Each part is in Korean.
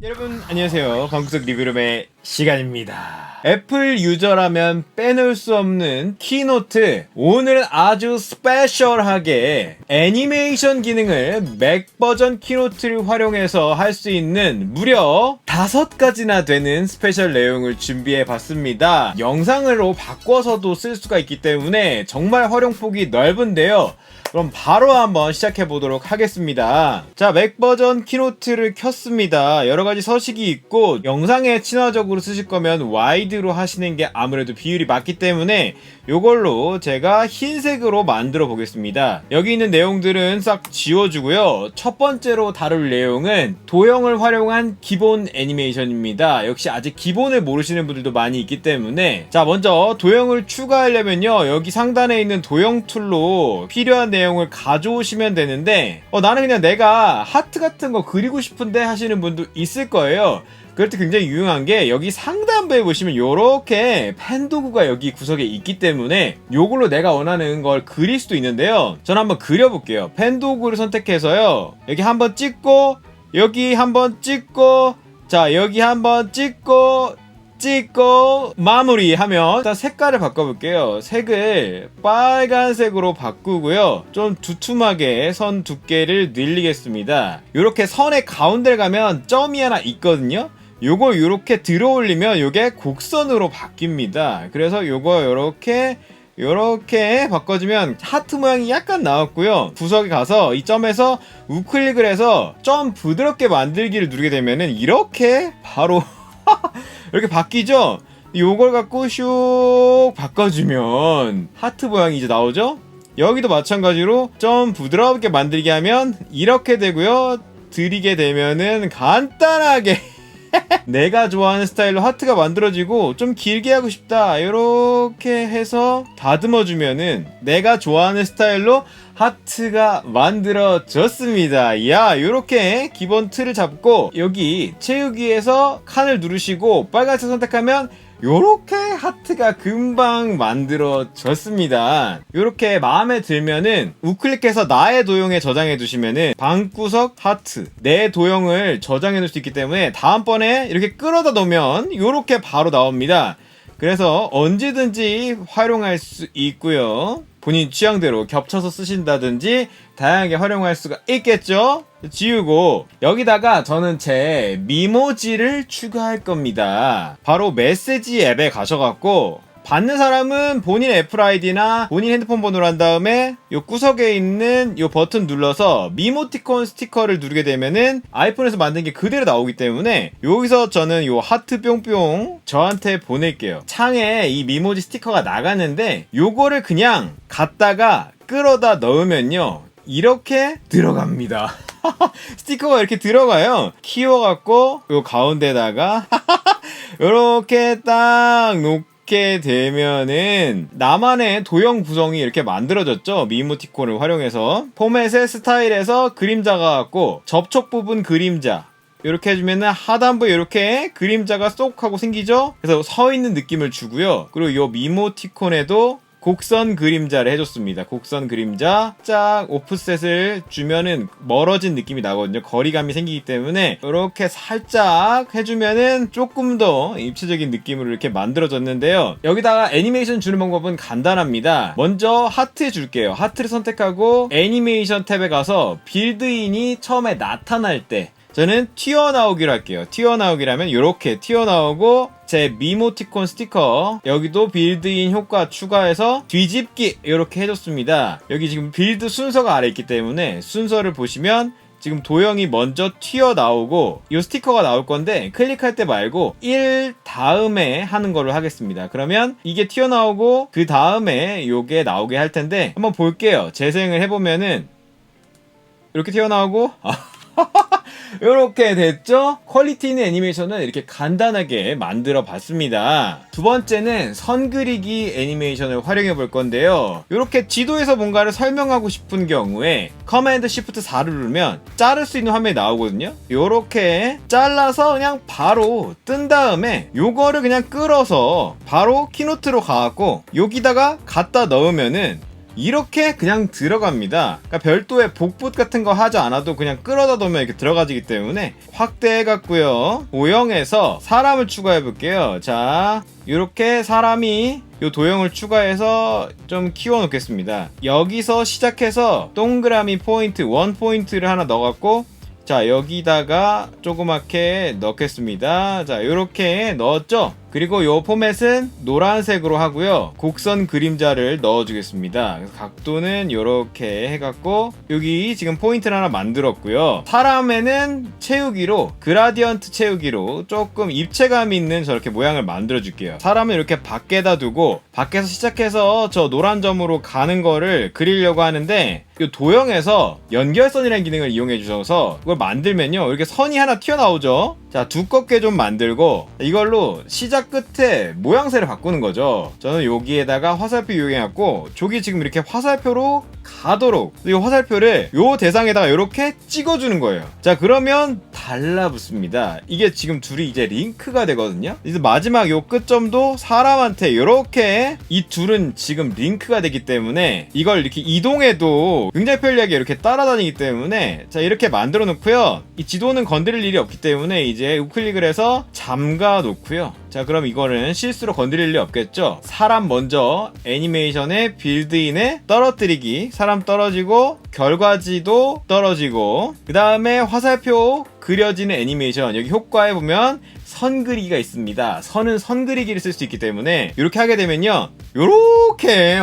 여러분 안녕하세요. 방구석 리뷰룸의 시간입니다. 애플 유저라면 빼놓을 수 없는 키노트. 오늘은 아주 스페셜하게 애니메이션 기능을 맥 버전 키노트를 활용해서 할 수 있는 무려 5가지나 되는 스페셜 내용을 준비해 봤습니다. 영상으로 바꿔서도 쓸 수가 있기 때문에 정말 활용폭이 넓은데요. 그럼 바로 한번 시작해 보도록 하겠습니다. 자, 맥 버전 키노트를 켰습니다. 여러가지 서식이 있고 영상에 친화적으로 쓰실 거면 와이드로 하시는 게 아무래도 비율이 맞기 때문에 요걸로 제가 흰색으로 만들어 보겠습니다. 여기 있는 내용들은 싹 지워주고요. 첫 번째로 다룰 내용은 도형을 활용한 기본 애니메이션입니다. 역시 아직 기본을 모르시는 분들도 많이 있기 때문에 자, 먼저 도형을 추가하려면요, 여기 상단에 있는 도형 툴로 필요한 내용을 가져오시면 되는데 나는 그냥 내가 하트 같은 거 그리고 싶은데 하시는 분도 있을 거예요. 그럴 때 굉장히 유용한 게 여기 상단부에 보시면 요렇게 펜 도구가 여기 구석에 있기 때문에 요걸로 내가 원하는 걸 그릴 수도 있는데요. 저는 한번 그려볼게요. 펜 도구를 선택해서요, 여기 한번 찍고 여기 한번 찍고 자 여기 한번 찍고 마무리하면 일단 색깔을 바꿔볼게요. 색을 빨간색으로 바꾸고요. 좀 두툼하게 선 두께를 늘리겠습니다. 이렇게 선의 가운데를 가면 점이 하나 있거든요. 요걸 요렇게 들어 올리면 요게 곡선으로 바뀝니다. 그래서 요거 요렇게 바꿔주면 하트 모양이 약간 나왔고요. 구석에 가서 이 점에서 우클릭을 해서 좀 부드럽게 만들기를 누르게 되면은 이렇게 바로 이렇게 바뀌죠? 요걸 갖고 슉 바꿔주면 하트 모양이 이제 나오죠? 여기도 마찬가지로 좀 부드럽게 만들게 하면 이렇게 되고요. 들이게 되면은 간단하게 내가 좋아하는 스타일로 하트가 만들어지고, 좀 길게 하고 싶다 이렇게 해서 다듬어주면은 내가 좋아하는 스타일로 하트가 만들어졌습니다. 야, 요렇게 기본 틀을 잡고 여기 채우기에서 칸을 누르시고 빨간색 선택하면 요렇게 하트가 금방 만들어졌습니다. 요렇게 마음에 들면은 우클릭해서 나의 도형에 저장해 두시면은 방구석 하트 내 도형을 저장해 놓을 수 있기 때문에 다음번에 이렇게 끌어다 놓으면 요렇게 바로 나옵니다. 그래서 언제든지 활용할 수 있고요. 본인 취향대로 겹쳐서 쓰신다든지 다양하게 활용할 수가 있겠죠? 지우고 여기다가 저는 제 미모지를 추가할 겁니다. 바로 메시지 앱에 가셔갖고 받는 사람은 본인 애플 아이디나 본인 핸드폰 번호로 한 다음에 요 구석에 있는 요 버튼 눌러서 미모티콘 스티커를 누르게 되면은 아이폰에서 만든 게 그대로 나오기 때문에 여기서 저는 요 하트 뿅뿅 저한테 보낼게요. 창에 이 미모지 스티커가 나가는데 요거를 그냥 갖다가 끌어다 넣으면요 이렇게 들어갑니다. 스티커가 이렇게 들어가요. 키워갖고 요 가운데다가 요렇게 딱 놓게 되면은 나만의 도형 구성이 이렇게 만들어졌죠. 미모티콘을 활용해서 포맷의 스타일에서 그림자가 갖고 접촉 부분 그림자 이렇게 해주면은 하단부에 이렇게 그림자가 쏙 하고 생기죠. 그래서 서 있는 느낌을 주고요. 그리고 이 미모티콘에도 곡선 그림자를 해줬습니다. 곡선 그림자 짝 오프셋을 주면은 멀어진 느낌이 나거든요. 거리감이 생기기 때문에 이렇게 살짝 해주면은 조금 더 입체적인 느낌으로 이렇게 만들어졌는데요. 여기다가 애니메이션 주는 방법은 간단합니다. 먼저 하트 해줄게요. 하트를 선택하고 애니메이션 탭에 가서 빌드인이 처음에 나타날 때 저는 튀어나오기로 할게요. 튀어나오기라면 이렇게 튀어나오고 제 미모티콘 스티커 여기도 빌드인 효과 추가해서 뒤집기 이렇게 해줬습니다. 여기 지금 빌드 순서가 아래 있기 때문에 순서를 보시면 지금 도형이 먼저 튀어나오고 이 스티커가 나올 건데 클릭할 때 말고 1 다음에 하는 걸로 하겠습니다. 그러면 이게 튀어나오고 그 다음에 요게 나오게 할 텐데 한번 볼게요. 재생을 해보면은 이렇게 튀어나오고 이렇게 됐죠? 퀄리티 있는 애니메이션은 이렇게 간단하게 만들어 봤습니다. 두 번째는 선 그리기 애니메이션을 활용해 볼 건데요. 이렇게 지도에서 뭔가를 설명하고 싶은 경우에 커맨드 시프트 4를 누르면 자를 수 있는 화면이 나오거든요. 이렇게 잘라서 그냥 바로 뜬 다음에 요거를 그냥 끌어서 바로 키노트로 가갖고 여기다가 갖다 넣으면은 이렇게 그냥 들어갑니다. 그러니까 별도의 복붙 같은 거 하지 않아도 그냥 끌어다 놓으면 이렇게 들어가지기 때문에 확대해갖고요. 도형에서 사람을 추가해 볼게요. 자, 이렇게 사람이 요 도형을 추가해서 좀 키워 놓겠습니다. 여기서 시작해서 동그라미 포인트, 원 포인트를 하나 넣어갖고, 자, 여기다가 조그맣게 넣겠습니다. 자, 요렇게 넣었죠? 그리고 요 포맷은 노란색으로 하고요. 곡선 그림자를 넣어주겠습니다. 각도는 요렇게 해갖고, 여기 지금 포인트를 하나 만들었고요. 사람에는 채우기로, 그라디언트 채우기로 조금 입체감 있는 저렇게 모양을 만들어줄게요. 사람을 이렇게 밖에다 두고, 밖에서 시작해서 저 노란 점으로 가는 거를 그리려고 하는데, 이 도형에서 연결선이라는 기능을 이용해 주셔서 그걸 만들면요, 이렇게 선이 하나 튀어나오죠. 자, 두껍게 좀 만들고 이걸로 시작 끝에 모양새를 바꾸는 거죠. 저는 여기에다가 화살표 이용해갖고 저기 지금 이렇게 화살표로 가도록, 이 화살표를 요 대상에다가 이렇게 찍어주는 거예요. 자, 그러면 달라붙습니다. 이게 지금 둘이 이제 링크가 되거든요. 이제 마지막 요 끝점도 사람한테 이렇게, 이 둘은 지금 링크가 되기 때문에 이걸 이렇게 이동해도 굉장히 편리하게 이렇게 따라다니기 때문에, 자, 이렇게 만들어 놓고요. 이 지도는 건드릴 일이 없기 때문에 이제 우클릭을 해서 잠가 놓고요. 자, 그럼 이거는 실수로 건드릴 일 없겠죠. 사람 먼저 애니메이션의 빌드인에 떨어뜨리기, 사람 떨어지고 결과지도 떨어지고, 그 다음에 화살표 그려지는 애니메이션, 여기 효과에 보면 선 그리기가 있습니다. 선은 선 그리기를 쓸 수 있기 때문에 이렇게 하게 되면요, 요렇게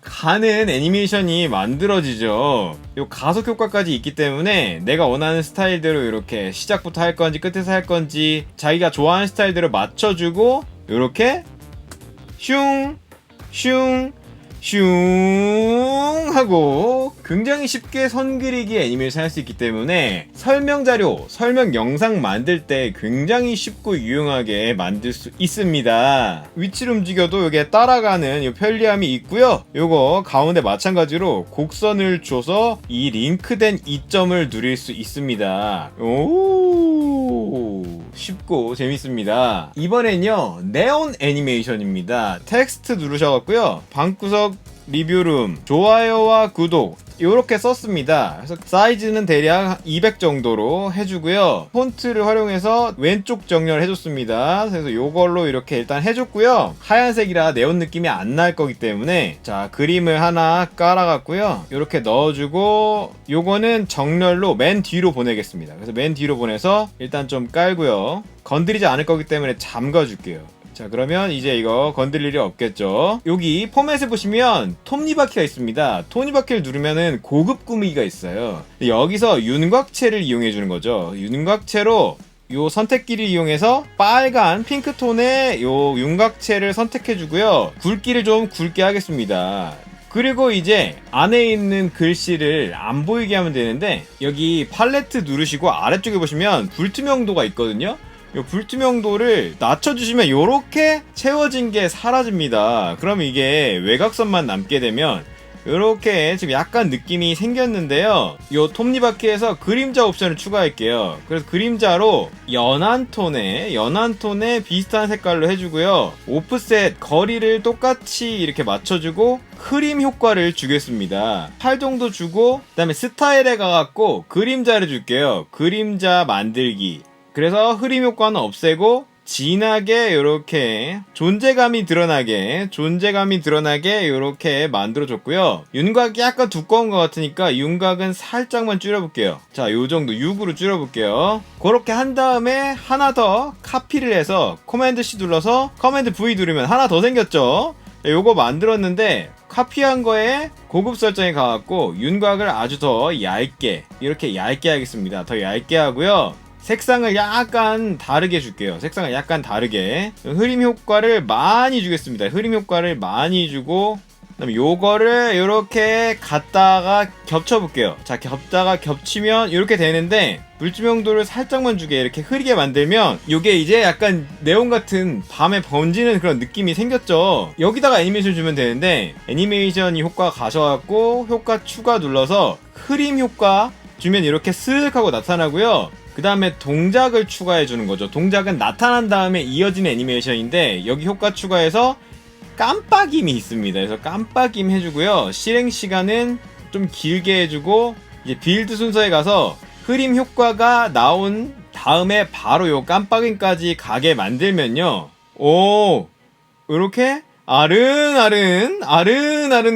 가는 애니메이션이 만들어지죠. 요 가속 효과까지 있기 때문에 내가 원하는 스타일대로 이렇게 시작부터 할 건지 끝에서 할 건지 자기가 좋아하는 스타일대로 맞춰주고, 요렇게 슝 슝 슝 하고 굉장히 쉽게 선 그리기 애니메이션 할 수 있기 때문에 설명 자료, 설명 영상 만들 때 굉장히 쉽고 유용하게 만들 수 있습니다. 위치를 움직여도 이게 따라가는 이 편리함이 있고요. 요거 가운데 마찬가지로 곡선을 줘서 이 링크된 이점을 누릴 수 있습니다. 오, 쉽고 재밌습니다. 이번엔요, 네온 애니메이션입니다. 텍스트 누르셔갖고요, 방구석 리뷰룸, 좋아요와 구독 요렇게 썼습니다. 그래서 사이즈는 대략 200 정도로 해주고요. 폰트를 활용해서 왼쪽 정렬 해줬습니다. 그래서 요걸로 이렇게 일단 해줬고요. 하얀색이라 네온 느낌이 안 날 거기 때문에, 자, 그림을 하나 깔아갖고요, 요렇게 넣어주고, 요거는 정렬로 맨 뒤로 보내겠습니다. 그래서 맨 뒤로 보내서 일단 좀 깔고요. 건드리지 않을 거기 때문에 잠가줄게요. 자, 그러면 이제 이거 건드릴 일이 없겠죠. 여기 포맷을 보시면 톱니바퀴가 있습니다. 톱니바퀴를 누르면은 고급 꾸미기가 있어요. 여기서 윤곽체를 이용해 주는 거죠. 윤곽체로 요 선택기를 이용해서 빨간 핑크톤의 요 윤곽체를 선택해 주고요. 굵기를 좀 굵게 하겠습니다. 그리고 이제 안에 있는 글씨를 안 보이게 하면 되는데, 여기 팔레트 누르시고 아래쪽에 보시면 불투명도가 있거든요. 이 불투명도를 낮춰주시면 이렇게 채워진 게 사라집니다. 그럼 이게 외곽선만 남게 되면 이렇게 지금 약간 느낌이 생겼는데요. 이 톱니바퀴에서 그림자 옵션을 추가할게요. 그래서 그림자로 연한 톤에 비슷한 색깔로 해주고요. 오프셋 거리를 똑같이 이렇게 맞춰주고 흐림 효과를 주겠습니다. 팔 정도 주고, 그 다음에 스타일에 가갖고 그림자를 줄게요. 그림자 만들기. 그래서 흐림 효과는 없애고 진하게 이렇게 존재감이 드러나게 이렇게 만들어줬고요. 윤곽이 약간 두꺼운 것 같으니까 윤곽은 살짝만 줄여볼게요. 자, 요정도 6으로 줄여볼게요. 그렇게 한 다음에 하나 더 카피를 해서 코맨드 C 눌러서 커맨드 V 누르면 하나 더 생겼죠. 요거 만들었는데 카피한 거에 고급 설정에 가갖고 윤곽을 아주 더 얇게, 이렇게 얇게 하겠습니다. 더 얇게 하고요. 색상을 약간 다르게 줄게요. 색상을 약간 다르게. 흐림 효과를 많이 주겠습니다. 흐림 효과를 많이 주고, 그다음에 요거를 이렇게 갖다가 겹쳐볼게요. 자, 겹치면 이렇게 되는데, 불투명도를 살짝만 주게 이렇게 흐리게 만들면 요게 이제 약간 네온 같은 밤에 번지는 그런 느낌이 생겼죠. 여기다가 애니메이션 주면 되는데, 애니메이션이 효과 가셔갖고 효과 추가 눌러서 흐림 효과 주면 이렇게 쓱 하고 나타나고요. 그 다음에 동작을 추가해 주는 거죠. 동작은 나타난 다음에 이어지는 애니메이션인데, 여기 효과 추가해서 깜빡임이 있습니다. 그래서 깜빡임 해주고요. 실행 시간은 좀 길게 해주고 이제 빌드 순서에 가서 흐림 효과가 나온 다음에 바로 요 깜빡임까지 가게 만들면요. 오, 이렇게 아른아른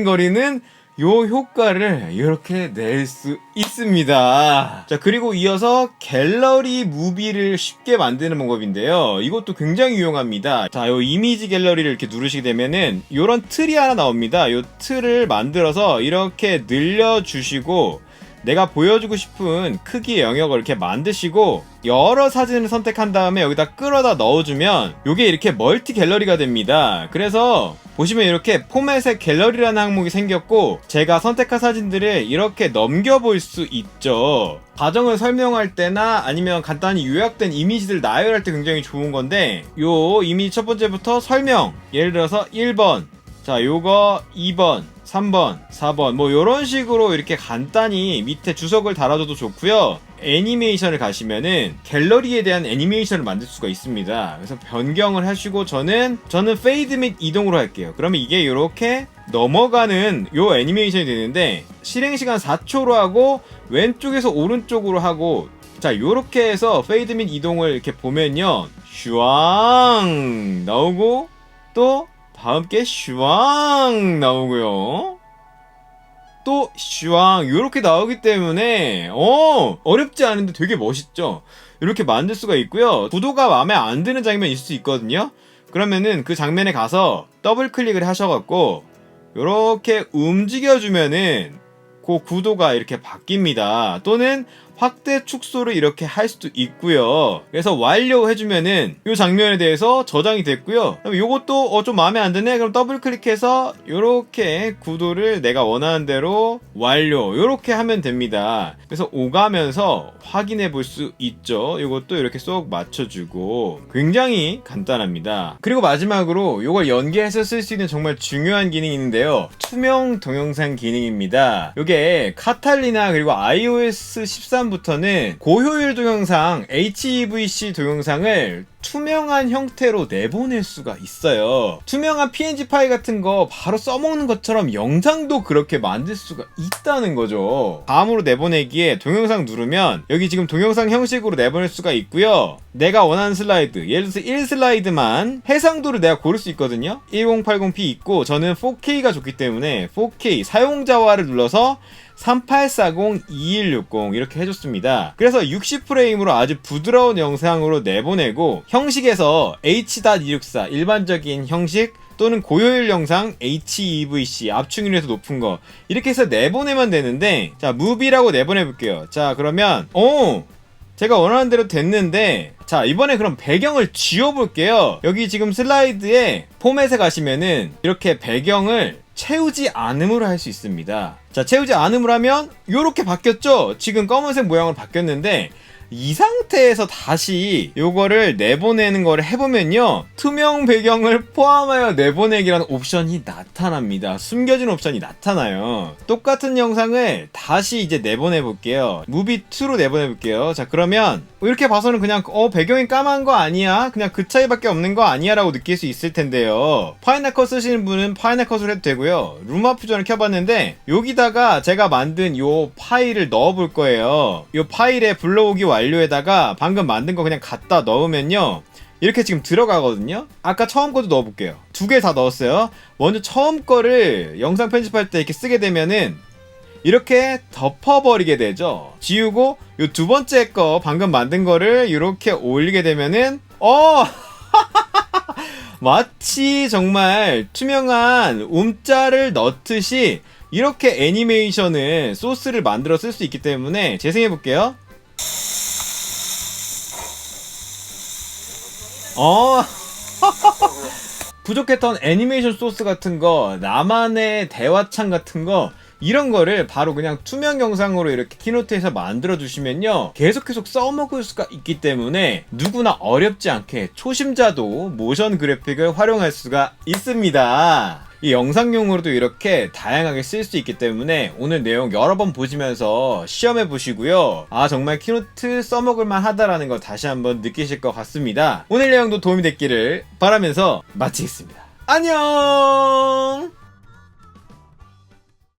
거리는 요 효과를 이렇게 낼 수 있습니다. 자, 그리고 이어서 갤러리 무비를 쉽게 만드는 방법인데요. 이것도 굉장히 유용합니다. 자, 요 이미지 갤러리를 이렇게 누르시게 되면은 요런 틀이 하나 나옵니다. 요 틀을 만들어서 이렇게 늘려주시고 내가 보여주고 싶은 크기의 영역을 이렇게 만드시고 여러 사진을 선택한 다음에 여기다 끌어다 넣어주면 요게 이렇게 멀티 갤러리가 됩니다. 그래서 보시면 이렇게 포맷의 갤러리라는 항목이 생겼고 제가 선택한 사진들을 이렇게 넘겨볼 수 있죠. 과정을 설명할 때나 아니면 간단히 요약된 이미지들 나열할 때 굉장히 좋은 건데 요 이미지 첫 번째부터 설명, 예를 들어서 1번, 자 요거 2번, 3번, 4번 뭐 요런 식으로 이렇게 간단히 밑에 주석을 달아줘도 좋고요. 애니메이션을 가시면은 갤러리에 대한 애니메이션을 만들 수가 있습니다. 그래서 변경을 하시고 저는 페이드 및 이동으로 할게요. 그러면 이게 이렇게 넘어가는 요 애니메이션이 되는데 실행시간 4초로 하고 왼쪽에서 오른쪽으로 하고 자 요렇게 해서 페이드 및 이동을 이렇게 보면요 슈왕 나오고 또 다음 게 슈왕 나오고요. 또 슈왕 요렇게 나오기 때문에 어렵지 않은데 되게 멋있죠. 이렇게 만들 수가 있고요. 구도가 마음에 안 드는 장면이 있을 수 있거든요. 그러면은 그 장면에 가서 더블 클릭을 하셔갖고 요렇게 움직여주면은 그 구도가 이렇게 바뀝니다. 또는 확대 축소를 이렇게 할 수도 있고요. 그래서 완료해주면은 이 장면에 대해서 저장이 됐고요. 그럼 요것도 좀 마음에 안 드네? 그럼 더블 클릭해서 요렇게 구도를 내가 원하는 대로 완료 요렇게 하면 됩니다. 그래서 오가면서 확인해 볼 수 있죠. 요것도 이렇게 쏙 맞춰주고 굉장히 간단합니다. 그리고 마지막으로 요걸 연계해서 쓸 수 있는 정말 중요한 기능이 있는데요. 투명 동영상 기능입니다. 요게 카탈리나 그리고 iOS 13부터는 고효율 동영상 HEVC 동영상을 투명한 형태로 내보낼 수가 있어요. 투명한 PNG 파일 같은 거 바로 써먹는 것처럼 영상도 그렇게 만들 수가 있다는 거죠. 다음으로 내보내기에 동영상 누르면 여기 지금 동영상 형식으로 내보낼 수가 있고요. 내가 원하는 슬라이드, 예를 들어서 1슬라이드만 해상도를 내가 고를 수 있거든요. 1080p 있고 저는 4K가 좋기 때문에 4K 사용자화를 눌러서 3840-2160 이렇게 해줬습니다. 그래서 60프레임으로 아주 부드러운 영상으로 내보내고 형식에서 H.264 일반적인 형식 또는 고효율 영상 HEVC 압축률에서 높은 거 이렇게 해서 내보내면 되는데 자 무비라고 내보내볼게요. 자 그러면 제가 원하는 대로 됐는데 자 이번에 그럼 배경을 지워볼게요. 여기 지금 슬라이드에 포맷에 가시면은 이렇게 배경을 채우지 않음으로 할 수 있습니다. 자 채우지 않음으로 하면 요렇게 바뀌었죠. 지금 검은색 모양으로 바뀌었는데 이 상태에서 다시 요거를 내보내는 거를 해보면요 투명 배경을 포함하여 내보내기라는 옵션이 나타납니다. 숨겨진 옵션이 나타나요. 똑같은 영상을 다시 이제 내보내볼게요. 무비2로 내보내볼게요. 자 그러면 이렇게 봐서는 그냥 배경이 까만 거 아니야? 그냥 그 차이밖에 없는 거 아니야? 라고 느낄 수 있을 텐데요. 파이널 컷 쓰시는 분은 파이널 컷을 해도 되고요. 룸마 퓨전을 켜봤는데 여기다가 제가 만든 요 파일을 넣어볼 거예요. 요 파일에 불러오기 완료에다가 방금 만든 거 그냥 갖다 넣으면요 이렇게 지금 들어가거든요. 아까 처음 거도 넣어볼게요. 두 개 다 넣었어요. 먼저 처음 거를 영상 편집할 때 이렇게 쓰게 되면은 이렇게 덮어버리게 되죠. 지우고 요 두 번째 거 방금 만든 거를 이렇게 올리게 되면은 마치 정말 투명한 움짤을 넣듯이 이렇게 애니메이션을 소스를 만들어 쓸 수 있기 때문에 재생해 볼게요. 부족했던 애니메이션 소스 같은 거, 나만의 대화창 같은 거 이런 거를 바로 그냥 투명 영상으로 이렇게 키노트에서 만들어 주시면요 계속 써먹을 수가 있기 때문에 누구나 어렵지 않게 초심자도 모션 그래픽을 활용할 수가 있습니다. 이 영상용으로도 이렇게 다양하게 쓸 수 있기 때문에 오늘 내용 여러 번 보시면서 시험해 보시고요. 아 정말 키노트 써먹을만 하다라는 걸 다시 한번 느끼실 것 같습니다. 오늘 내용도 도움이 됐기를 바라면서 마치겠습니다. 안녕.